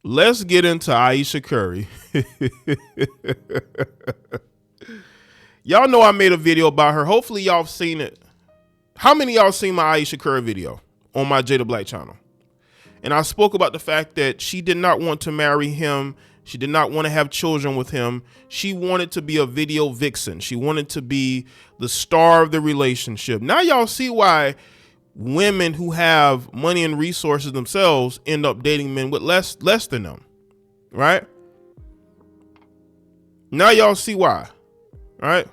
let's get into Aisha Curry. Y'all know I made a video about her. Hopefully y'all have seen it. How many of y'all seen my Aisha Curry video on my Jaye Black channel? And I spoke about the fact that she did not want to marry him. She did not want to have children with him. She wanted to be a video vixen. She wanted to be the star of the relationship. Now y'all see why women who have money and resources themselves end up dating men with less than them, right? Now y'all see why, right?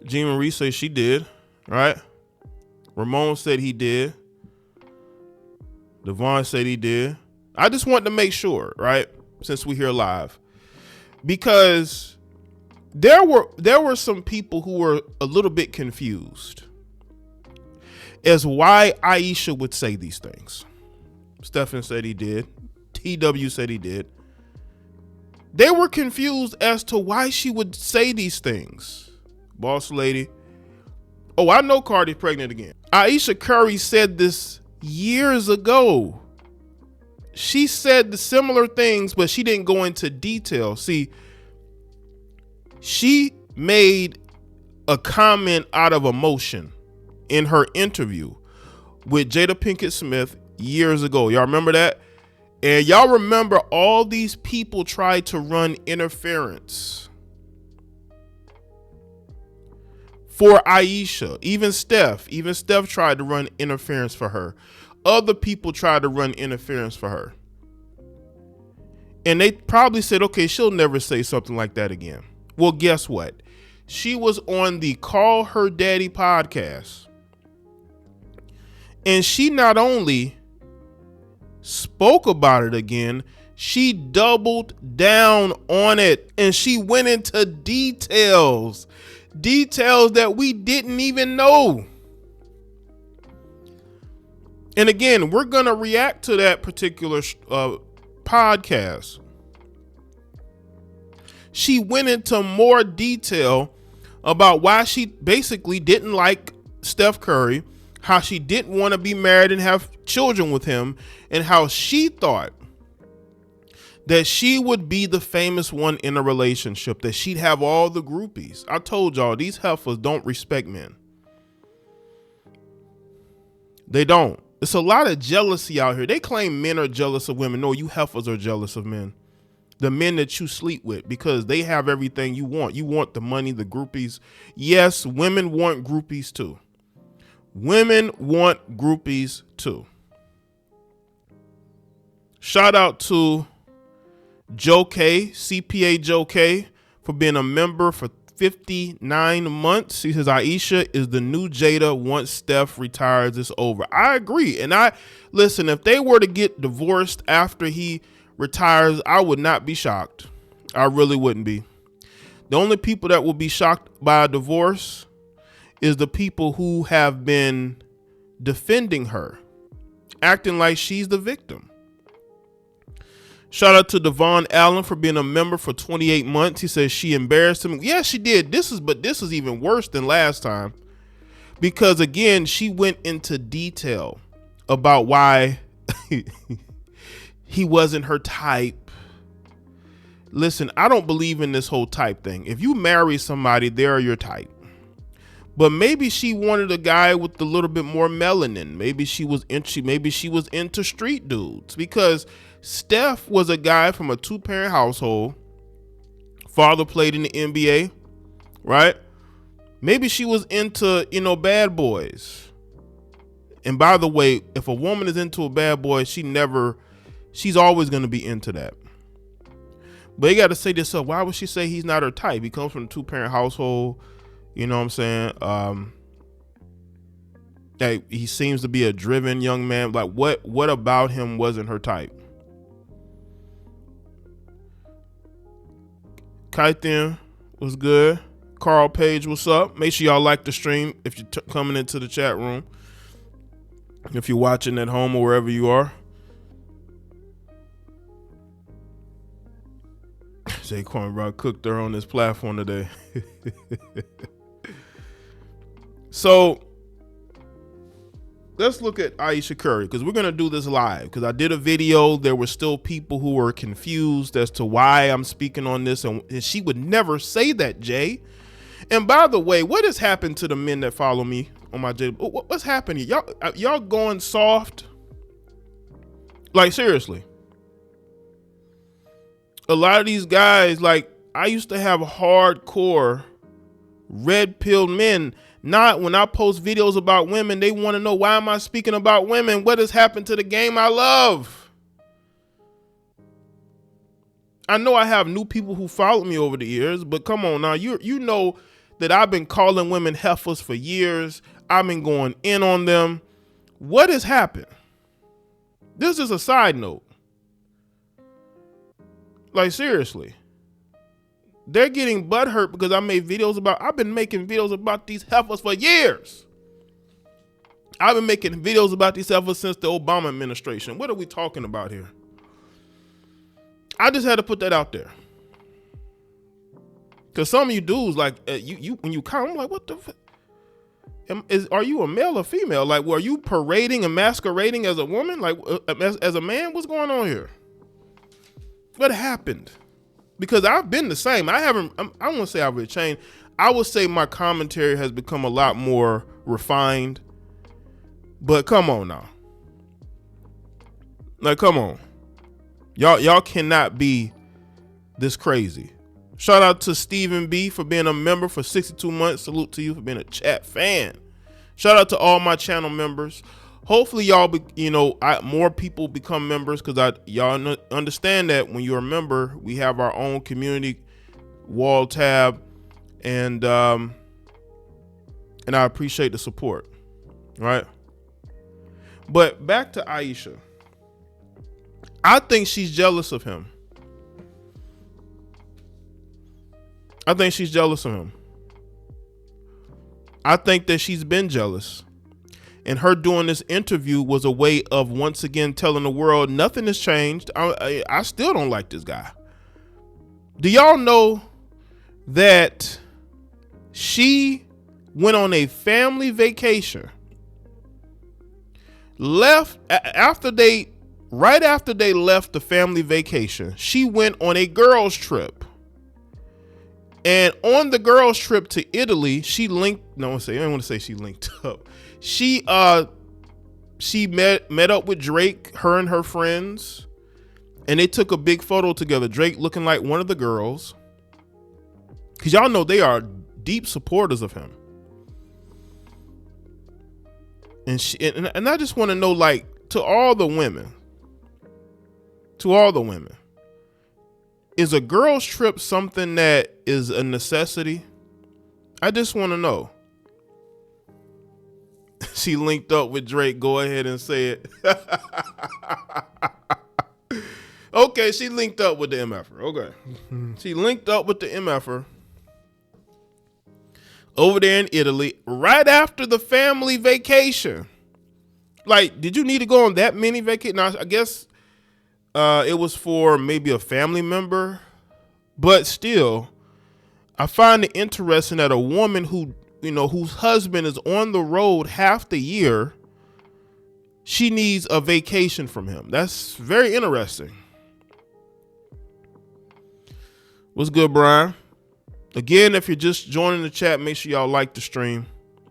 Jean Marie says she did, right? Ramon said he did. Devon said he did. I just want to make sure, right? Since we're here live, because there were some people who were a little bit confused as why Ayesha would say these things. Stefan said he did. TW said he did. They were confused as to why she would say these things. Boss lady. Oh, I know Cardi's pregnant again. Aisha Curry said this years ago. She said the similar things, but she didn't go into detail. See, she made a comment out of emotion in her interview with Jada Pinkett Smith years ago. Y'all remember that? And y'all remember all these people tried to run interference for Ayesha. Even Steph tried to run interference for her. Other people tried to run interference for her. And they probably said, okay, she'll never say something like that again. Well, guess what? She was on the Call Her Daddy podcast. And she not only spoke about it again, she doubled down on it. And she went into details that we didn't even know. And again, we're going to react to that particular podcast. She went into more detail about why she basically didn't like Steph Curry, how she didn't want to be married and have children with him, and how she thought that she would be the famous one in a relationship, that she'd have all the groupies. I told y'all, these heifers don't respect men. They don't. It's a lot of jealousy out here. They claim men are jealous of women. No, you heifers are jealous of men. The men that you sleep with, because they have everything you want. You want the money, the groupies. Yes, women want groupies too. Women want groupies too. Shout out to Joe K, CPA Joe K, for being a member for 59 months. He says Aisha is the new Jada. Once Steph retires, it's over. I agree. And listen, if they were to get divorced after he retires, I would not be shocked. I really wouldn't be. The only people that will be shocked by a divorce is the people who have been defending her, acting like she's the victim. Shout out to Devon Allen for being a member for 28 months. He says she embarrassed him. Yeah, she did. This is even worse than last time, because again, she went into detail about why he wasn't her type. Listen, I don't believe in this whole type thing. If you marry somebody, they're your type. But maybe she wanted a guy with a little bit more melanin. Maybe she was into street dudes, because Steph was a guy from a 2-parent household. Father played in the NBA, right? Maybe she was into, bad boys. And by the way, if a woman is into a bad boy, she's always going to be into that. But you got to say this up. Why would she say he's not her type? He comes from a 2-parent household. You know what I'm saying? He seems to be a driven young man. Like, what about him wasn't her type? Kaiten was good. Carl Page, what's up? Make sure y'all like the stream if you're coming into the chat room. If you're watching at home or wherever you are. Jaquan Rock cooked her on this platform today. So let's look at Aisha Curry, because we're going to do this live, because I did a video. There were still people who were confused as to why I'm speaking on this, and she would never say that, Jay. And by the way, what has happened to the men that follow me on my Jay? What's happening? Y'all going soft? Like, seriously. A lot of these guys, like, I used to have hardcore red-pilled men. Not when I post videos about women, they want to know, why am I speaking about women? What has happened to the game I love? I know I have new people who follow me over the years, but come on now, you know that I've been calling women heifers for years. I've been going in on them. What has happened? This is a side note. Like, seriously. They're getting butthurt because I've been making videos about these heifers for years. I've been making videos about these heifers since the Obama administration. What are we talking about here? I just had to put that out there. Because some of you dudes, like, you when you come, I'm like, what the fuck? Are you a male or female? Like, were you parading and masquerading as a woman? Like, as a man? What's going on here? What happened? Because I've been the same. I won't say I've really changed. I would say my commentary has become a lot more refined. But come on now. Like, come on. Y'all cannot be this crazy. Shout out to Stephen B for being a member for 62 months. Salute to you for being a chat fan. Shout out to all my channel members. Hopefully y'all, more people become members, because y'all understand that when you're a member, we have our own community wall tab, and I appreciate the support, right? But back to Aisha. I think she's jealous of him. I think she's jealous of him. I think that she's been jealous. And her doing this interview was a way of once again telling the world nothing has changed. I still don't like this guy. Do y'all know that she went on a family vacation, right after they left the family vacation, she went on a girls trip. And on the girls trip to Italy, she linked up. She met up with Drake, her and her friends, and they took a big photo together. Drake looking like one of the girls, because y'all know they are deep supporters of him. And I just want to know, like, to all the women, is a girls trip something that is a necessity? I just want to know. She linked up with Drake. Go ahead and say it. Okay, she linked up with the MFer. Okay. She linked up with the MFer over there in Italy right after the family vacation. Like, did you need to go on that many vacations? Now, I guess it was for maybe a family member, but still, I find it interesting that a woman whose husband is on the road half the year, she needs a vacation from him. That's very interesting. What's good, Brian? Again, if you're just joining the chat, make sure y'all like the stream.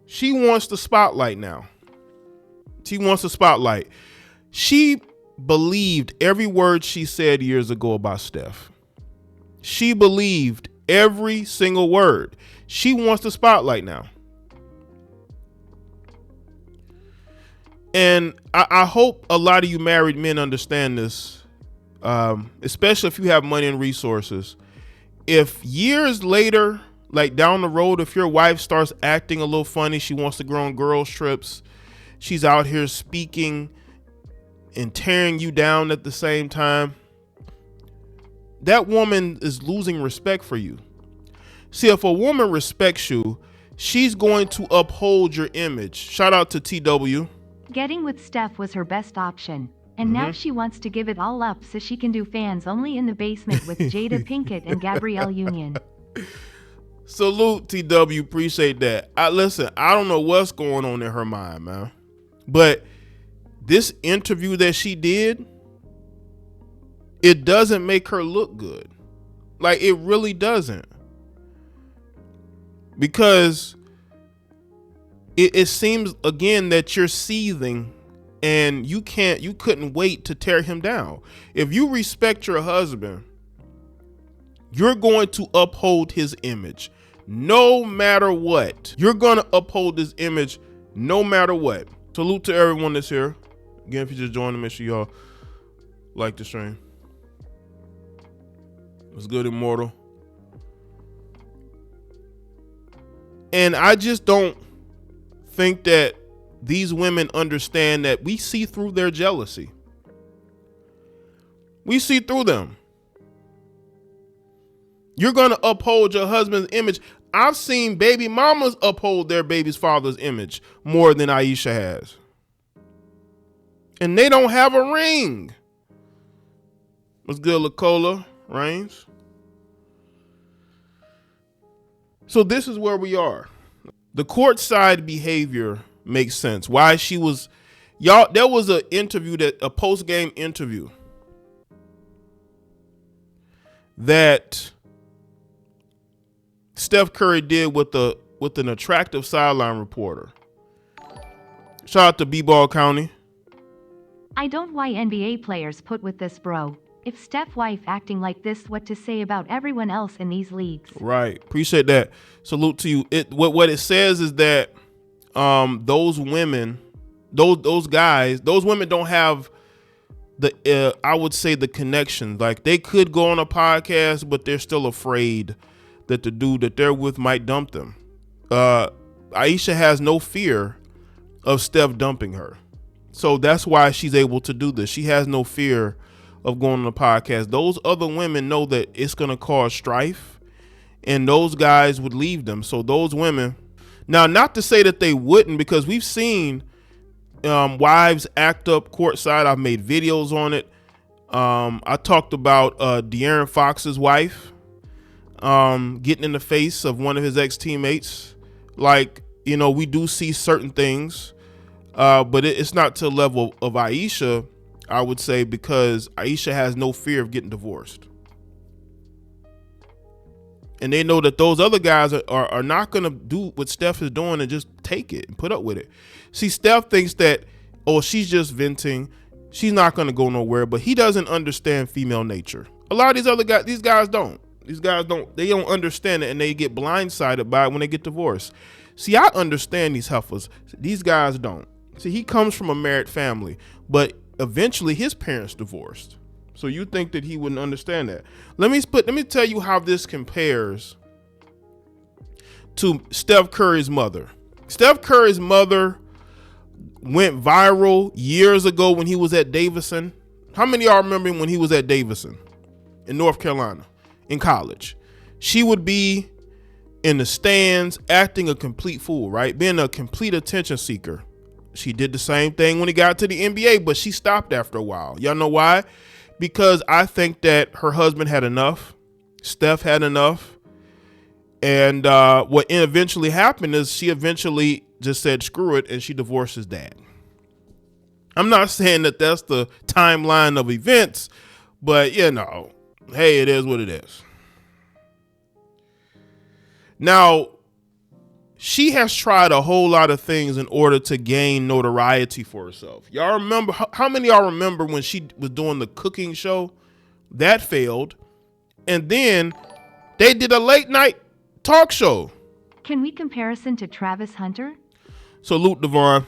She wants the spotlight now. She wants the spotlight. She believed every word she said years ago about Steph. She believed every single word. She wants the spotlight now. And I hope a lot of you married men understand this, especially if you have money and resources. If years later, like down the road, if your wife starts acting a little funny, she wants to go on girls trips, she's out here speaking and tearing you down at the same time, that woman is losing respect for you. See, if a woman respects you, she's going to uphold your image. Shout out to TW. Getting with Steph was her best option. And now she wants to give it all up so she can do fans only in the basement with Jada Pinkett and Gabrielle Union. Salute, TW. Appreciate that. Listen, I don't know what's going on in her mind, man. But this interview that she did, it doesn't make her look good. Like, it really doesn't. Because it seems again that you're seething and you couldn't wait to tear him down. If you respect your husband, you're going to uphold his image no matter what. You're going to uphold his image no matter what. Salute to everyone that's here. Again, if you just joined, make sure y'all like the stream. What's good, Immortal? And I just don't think that these women understand that we see through their jealousy. We see through them. You're going to uphold your husband's image. I've seen baby mamas uphold their baby's father's image more than Ayesha has. And they don't have a ring. What's good, Lacola Reigns? So this is where we are. The courtside behavior makes sense. Why she was, y'all, there was a post-game interview that Steph Curry did with an attractive sideline reporter. Shout out to B-Ball County. I don't why NBA players put with this, bro. If Steph wife acting like this, what to say about everyone else in these leagues? Right. Appreciate that. Salute to you. What it says is that those women, those guys, those women don't have the I would say the connection. Like, they could go on a podcast, but they're still afraid that the dude that they're with might dump them. Ayesha has no fear of Steph dumping her. So that's why she's able to do this. She has no fear of going on the podcast. Those other women know that it's going to cause strife, and those guys would leave them. So those women, now, not to say that they wouldn't, because we've seen wives act up courtside. I've made videos on it. I talked about De'Aaron Fox's wife getting in the face of one of his ex-teammates. Like, you know, we do see certain things, but it's not to the level of Ayesha, I would say, because Ayesha has no fear of getting divorced. And they know that those other guys are not going to do what Steph is doing and just take it and put up with it. See, Steph thinks that, oh, she's just venting. She's not going to go nowhere, but he doesn't understand female nature. A lot of these other guys, these guys don't. They don't understand it, and they get blindsided by it when they get divorced. See, I understand these heifers. These guys don't. See, he comes from a married family, but eventually his parents divorced. So you think that he wouldn't understand that. Let me tell you how this compares to Steph Curry's mother. Steph Curry's mother went viral years ago when he was at Davidson. How many of y'all remember when he was at Davidson in North Carolina in college? She would be in the stands acting a complete fool, right? Being a complete attention seeker. She did the same thing when he got to the NBA, but she stopped after a while. Y'all know why? Because I think that her husband had enough. Steph had enough. And what eventually happened is she eventually just said, screw it, and she divorced his dad. I'm not saying that that's the timeline of events, but, you know, hey, it is what it is. Now, she has tried a whole lot of things in order to gain notoriety for herself. Y'all remember, how many of y'all remember when she was doing the cooking show? That failed. And then they did a late night talk show. Can we comparison to Travis Hunter? Salute, Devon.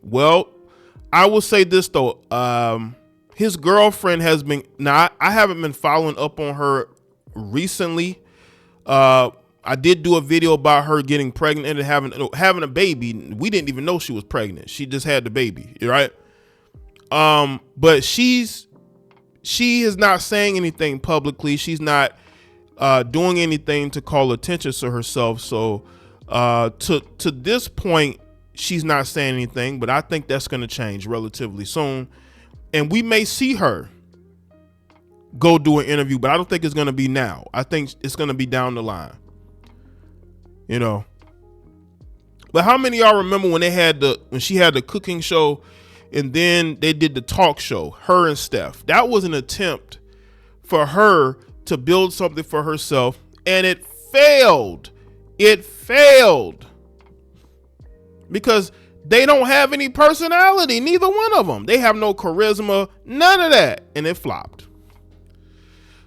Well, I will say this though. His girlfriend has been, now I haven't been following up on her recently. I did do a video about her getting pregnant and having a baby. We didn't even know she was pregnant. She just had the baby, right? But she is not saying anything publicly. She's not doing anything to call attention to herself. So to this point, she's not saying anything, but I think that's going to change relatively soon. And we may see her go do an interview, but I don't think it's going to be now. I think it's going to be down the line. You know, But how many of y'all remember when she had the cooking show and then they did the talk show, her and Steph? That was an attempt for her to build something for herself, and it failed. It failed because they don't have any personality, neither one of them. They have no charisma, none of that, and it flopped.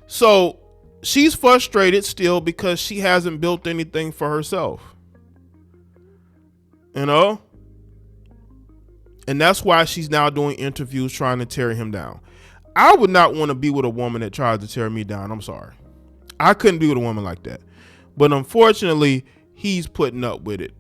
So she's frustrated still because she hasn't built anything for herself. You know? And that's why she's now doing interviews trying to tear him down. I would not want to be with a woman that tries to tear me down. I'm sorry. I couldn't be with a woman like that. But unfortunately, he's putting up with it.